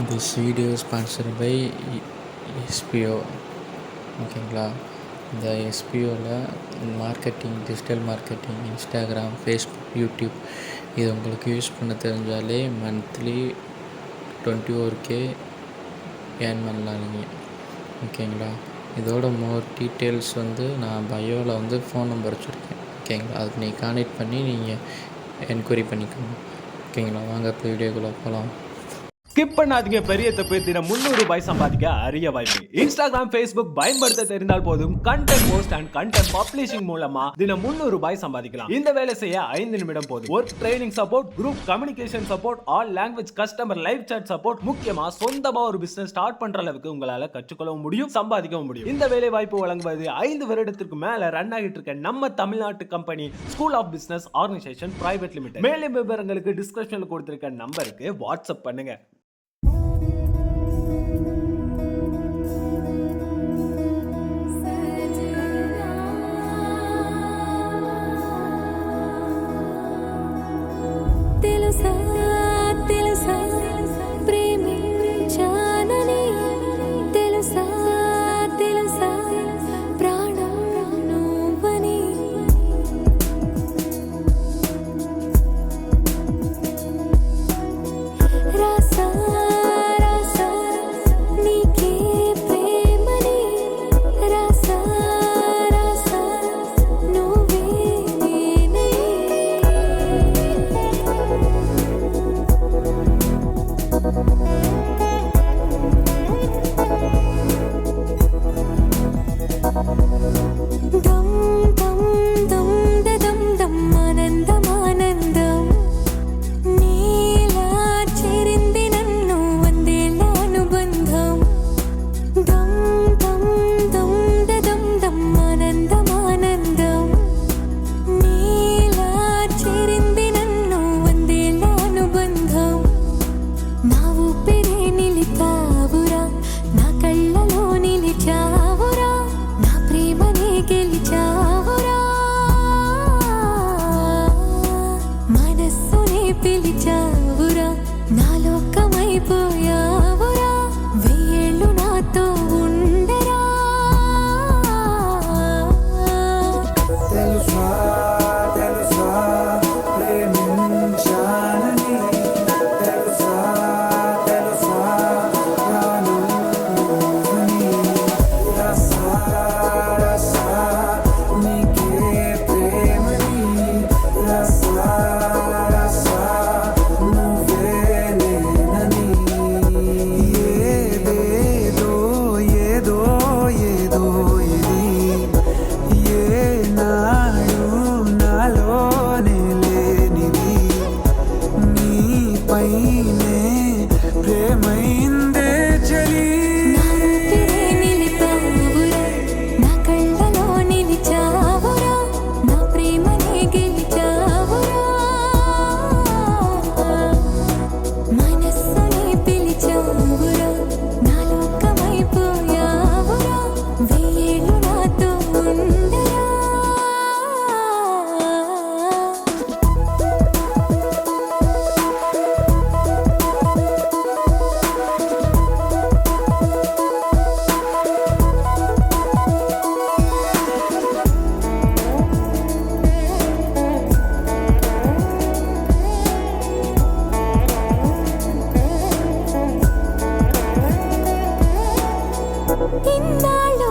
This video sponsored by SPO. ஓகேங்களா, இந்த எஸ்பிஓவில் marketing, digital marketing, Instagram, Facebook, YouTube இது உங்களுக்கு யூஸ் பண்ண தெரிஞ்சாலே மந்த்லி 21K ஏர்ன் பண்ணலாம் நீங்கள். ஓகேங்களா, இதோட மோர் டீட்டெயில்ஸ் நான் பயோவில் ஃபோன் நம்பர் வச்சுருக்கேன். ஓகேங்களா, அதுக்கு நீங்கள் கான்டெக்ட் பண்ணி நீங்கள் என்கொயரி பண்ணிக்கணும். ஓகேங்களா, வாங்க இப்போ வீடியோக்குள்ளே போகலாம். ஸ்கிப் பண்ணாதீங்க, பெரிய தப்பு. தினம் $300 சம்பாதிக்க அரிய வாய்ப்பு. இன்ஸ்டாகிராம், ஃபேஸ்புக் பயன்படுத்த தெரிந்தால் போதும். Content post and content publishing மூலமா தினம் $300 சம்பாதிக்கலாம். இந்த வேலை செய்ய 5 நிமிடம் போதும். Work training support, group communication support, all language customer live chat support, முக்கியமா சொந்தமா ஒரு பிசினஸ் ஸ்டார்ட் பண்ற அளவுக்கு உங்களால கற்றுக்கொள்ளவும் முடியும், சம்பாதிக்கவும் முடியும். இந்த வேலை வாய்ப்பு வழங்குவது 5 வருடத்திற்கு மேல ரன் ஆகிட்டு இருக்க நம்ம தமிழ்நாட்டு company school of business organisation private limited. மேலும் விவரங்களுக்கு டிஸ்கிரிப்ஷன்ல கொடுத்திருக்க நம்பருக்கு வாட்ஸ்அப் பண்ணுங்க. இந்நாள்